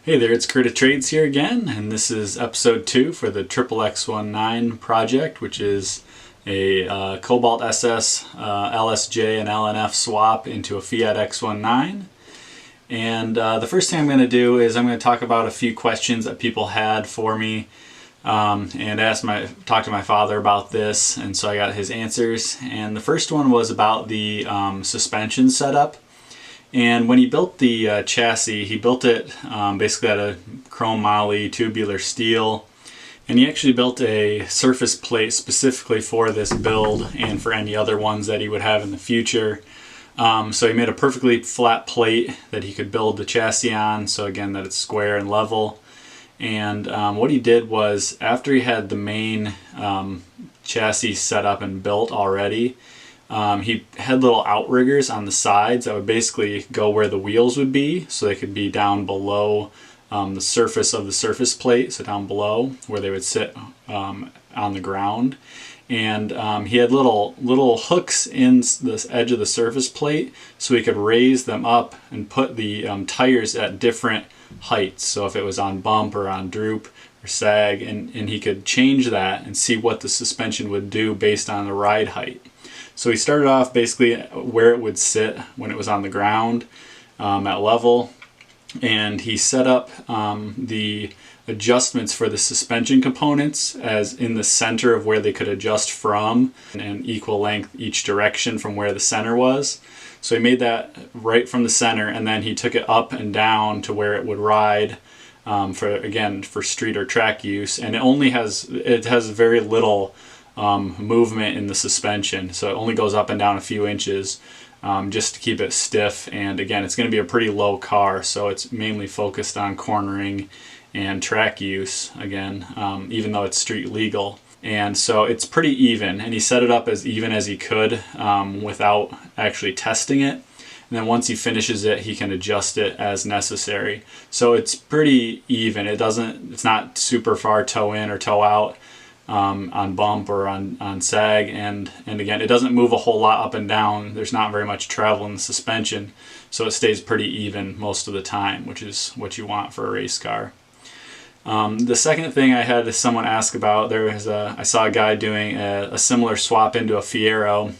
Hey there, it's Critter Trades here again, and this is episode 2 for the XXX1 project, which is a Cobalt SS LSJ and LNF swap into a Fiat X1 And the first thing I'm going to do is I'm going to talk about a few questions that people had for me, and talk to my father about this, and so I got his answers. And the first one was about the suspension setup. And when he built the chassis, he built it basically out of chrome moly tubular steel. And he actually built a surface plate specifically for this build and for any other ones that he would have in the future. So he made a perfectly flat plate that he could build the chassis on, so again that it's square and level. And what he did was, after he had the main chassis set up and built already, he had little outriggers on the sides that would basically go where the wheels would be, so they could be down below the surface of the surface plate, so down below where they would sit on the ground. And he had little hooks in the edge of the surface plate, so he could raise them up and put the tires at different heights. So if it was on bump or on droop or sag, and he could change that and see what the suspension would do based on the ride height. So he started off basically where it would sit when it was on the ground at level, and he set up the adjustments for the suspension components as in the center of where they could adjust from, and equal length each direction from where the center was. So he made that right from the center, and then he took it up and down to where it would ride for street or track use. And it has very little movement in the suspension, so it only goes up and down a few inches just to keep it stiff. And again, it's going to be a pretty low car, so it's mainly focused on cornering and track use again, even though it's street legal. And so it's pretty even, and he set it up as even as he could without actually testing it. And then once he finishes it, he can adjust it as necessary. So it's pretty even. It's not super far toe in or toe out on bump or on sag, and again, it doesn't move a whole lot up and down. There's not very much travel in the suspension, so it stays pretty even most of the time, which is what you want for a race car. The second thing I had someone ask about, I saw a guy doing a similar swap into a Fiero,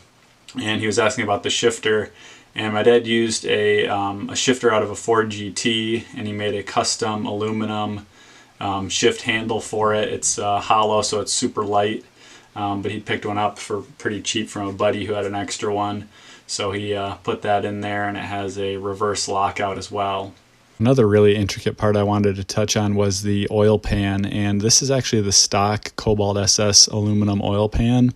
and he was asking about the shifter. And my dad used a shifter out of a Ford GT, and he made a custom aluminum shift handle for it. It's hollow, so it's super light, but he picked one up for pretty cheap from a buddy who had an extra one. So he put that in there, and it has a reverse lockout as well. Another really intricate part I wanted to touch on was the oil pan, and this is actually the stock Cobalt SS aluminum oil pan.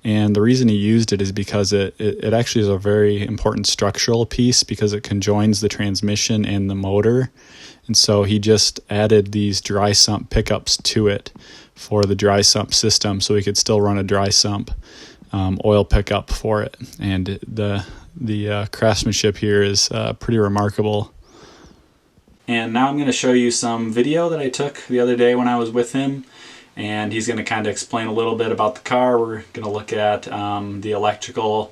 And the reason he used it is because it actually is a very important structural piece, because it conjoins the transmission and the motor. And so he just added these dry sump pickups to it for the dry sump system, so he could still run a dry sump oil pickup for it. And the craftsmanship here is pretty remarkable. And now I'm going to show you some video that I took the other day when I was with him. And he's going to kind of explain a little bit about the car. We're going to look at the electrical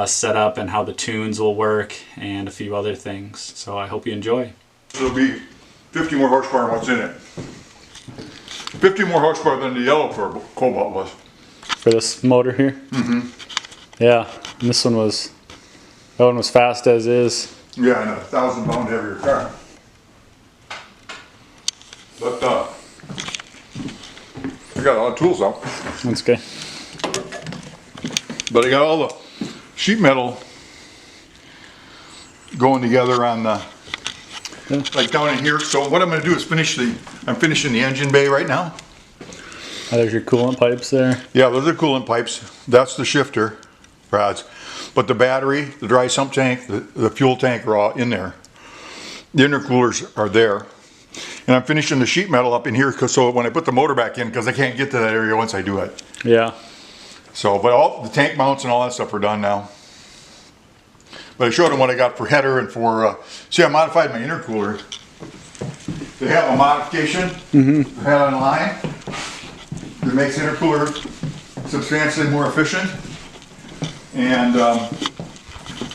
setup and how the tunes will work, and a few other things. So I hope you enjoy. It'll be 50 more horsepower than what's in it. 50 more horsepower than the yellow Cobalt was. For this motor here? Mm-hmm. Yeah, and that one was fast as is. Yeah, and a 1,000-pound heavier car. But I got a lot of tools out. That's good. But I got all the sheet metal going together on like down in here. So what I'm going to do is I'm finishing the engine bay right now. Oh, there's your coolant pipes there. Yeah, those are coolant pipes. That's the shifter rods. But the battery, the dry sump tank, the fuel tank are all in there. The intercoolers are there. And I'm finishing the sheet metal up in here, so when I put the motor back in, because I can't get to that area once I do it. Yeah. So, but all the tank mounts and all that stuff are done now. But I showed them what I got for header and for, see, I modified my intercooler. They have a modification head on line that makes the intercooler substantially more efficient. And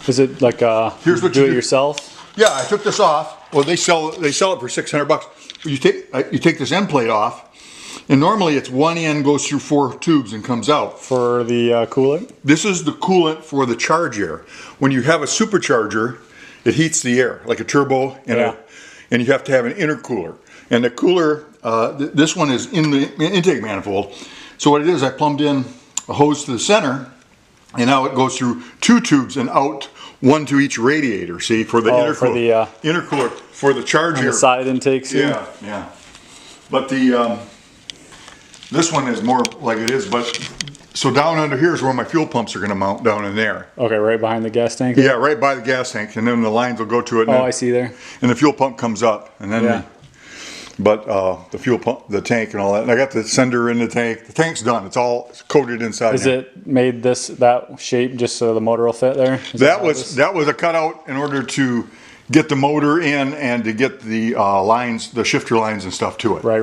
is it like here's what do it yourself? Yeah, I took this off. Well, they sell it for $600. You take this end plate off, and normally it's one end goes through 4 tubes and comes out. For the coolant? This is the coolant for the charge air. When you have a supercharger, it heats the air like a turbo, and you have to have an intercooler. And the cooler, this one is in the intake manifold. So what it is, I plumbed in a hose to the center, and now it goes through 2 tubes and out, one to each radiator. See, for the intercooler. For the intercooler for the charge air. The side intakes. Yeah, yeah. But the this one is more like it is. But so down under here is where my fuel pumps are going to mount, down in there. Okay, right behind the gas tank. Yeah, right by the gas tank, and then the lines will go to it. And I see there. And the fuel pump comes up, and then. But the fuel pump, the tank, and all that. And I got the sender in the tank. The tank's done. It's all coated inside. Is it made that shape just so the motor will fit there? That was a cutout in order to get the motor in and to get the lines, the shifter lines and stuff to it. Right.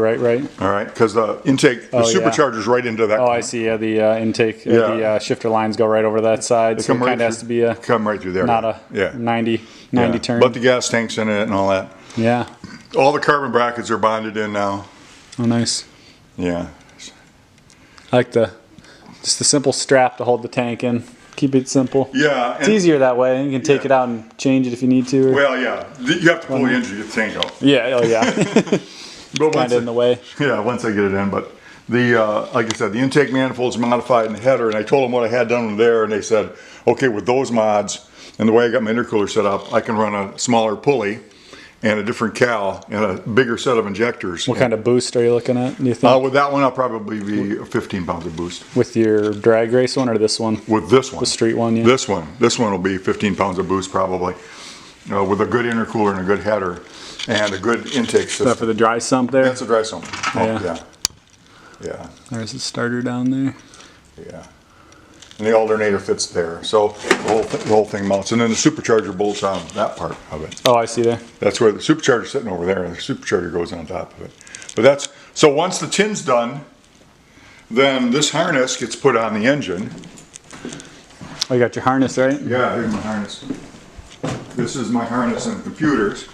All right, because the intake, the supercharger's right into that. I see. Yeah, the intake, the shifter lines go right over that side. So it kind of has to be come right through there. Not a 90 turn. But the gas tank's in it and all that. Yeah. All the carbon brackets are bonded in now. Oh, nice. Yeah. I like just the simple strap to hold the tank in. Keep it simple. Yeah. It's easier that way. You can take it out and change it if you need to. Well, yeah. You have to pull the engine to get the tank out. Yeah. Oh, yeah. But kind of in the way. Yeah, once I get it in. But the like I said, the intake manifold's modified in the header, and I told them what I had done there, and they said, okay, with those mods and the way I got my intercooler set up, I can run a smaller pulley and a different cal and a bigger set of injectors. What kind of boost are you looking at, do you think? With that one, I'll probably be 15 pounds of boost. With your drag race one or this one? With this one. The street one, yeah. This one will be 15 pounds of boost probably. With a good intercooler and a good header and a good intake system. Is that for the dry sump there? That's a dry sump. Yeah. There's the starter down there. Yeah. And the alternator fits there. So the whole thing mounts. And then the supercharger bolts on that part of it. Oh, I see there. That's where the supercharger's sitting over there, and the supercharger goes on top of it. But so once the tin's done, then this harness gets put on the engine. Oh, you got your harness, right? Yeah, here's my harness. This is my harness and computers.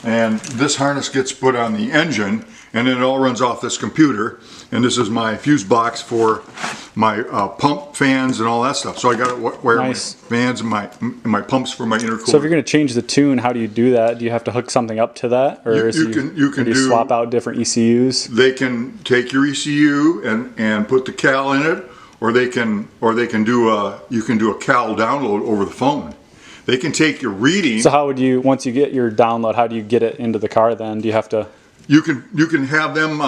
And this harness gets put on the engine, and then it all runs off this computer. And this is my fuse box for my pump fans and all that stuff. So I got to wear my fans and my pumps for my intercooler. So if you're going to change the tune, how do you do that? Do you have to hook something up to that, or you can swap out different ECUs? They can take your ECU and put the cal in it, or they can do a cal download over the phone. They can take your reading. So how would you, once you get your download, how do you get it into the car then? Do you have to? You can have them.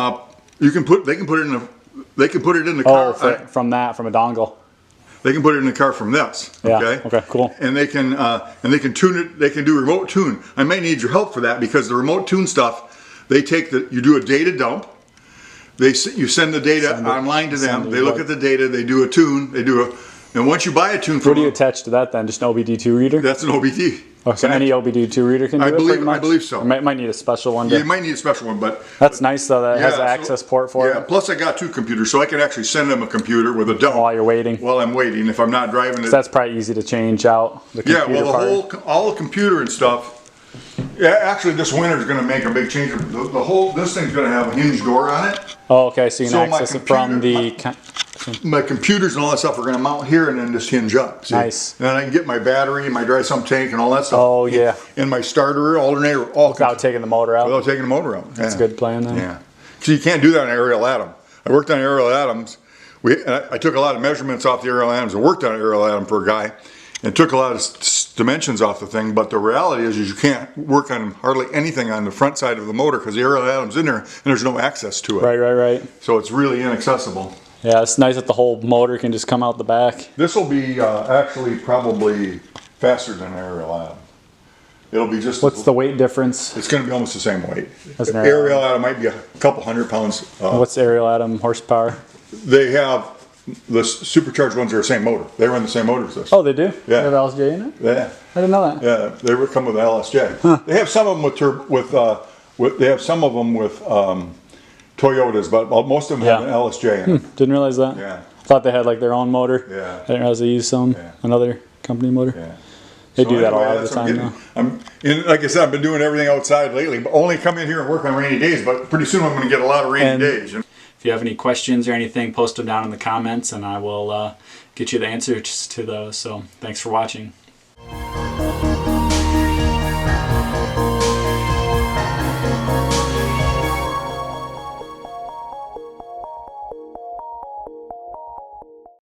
They can put it in the car. From a dongle. They can put it in the car from this. Yeah. Okay. Okay. Cool. And they can tune it. They can do remote tune. I may need your help for that because the remote tune stuff, you do a data dump. You send the data online to them. They look at the data. They do a tune. And once you buy a tune from what do you attach to that then? Just an OBD2 reader? That's an OBD. Oh, so any OBD2 reader can do it? I believe so. You might need a special one. Yeah, you might need a special one, but that's nice though. That it has an access port for it. Yeah. Plus, I got 2 computers, so I can actually send them a computer with a dump while you're waiting. While I'm waiting, if I'm not driving it. That's probably easy to change out. The computer all the computer and stuff. Yeah, actually, this winter is going to make a big change. This thing's going to have a hinge door on it. Oh, okay. So you can access it from the. My computers and all that stuff are going to mount here and then just hinge up. See? Nice. And then I can get my battery, my dry sump tank, and all that stuff. Oh yeah. And my starter, alternator, all without taking the motor out. Without taking the motor out. That's a good plan then. Yeah. So you can't do that on aerial atom. I worked on aerial atoms. I took a lot of measurements off the aerial atoms and worked on an aerial atom for a guy, and took a lot of dimensions off the thing. But the reality is you can't work on hardly anything on the front side of the motor because the aerial atom's in there and there's no access to it. Right. So it's really inaccessible. Yeah, it's nice that the whole motor can just come out the back. This will be actually probably faster than an aerial atom. It'll be just. What's the weight difference? It's going to be almost the same weight. As an aerial atom might be a couple 100 pounds. What's aerial atom horsepower? They have the supercharged ones are the same motor. They run the same motor as this. Oh, they do? Yeah. They have LSJ in it? Yeah. I didn't know that. Yeah, they come with LSJ. Huh. They have some of them with Toyotas, but most of them have an LSJ in it. Didn't realize that. Yeah. Thought they had like their own motor. Yeah. I didn't realize they used another company motor. Yeah. They do that anyway, all the that's time, what like I said, I've been doing everything outside lately, but only come in here and work on rainy days, but pretty soon I'm going to get a lot of rainy days. If you have any questions or anything, post them down in the comments and I will get you the answers to those. So thanks for watching.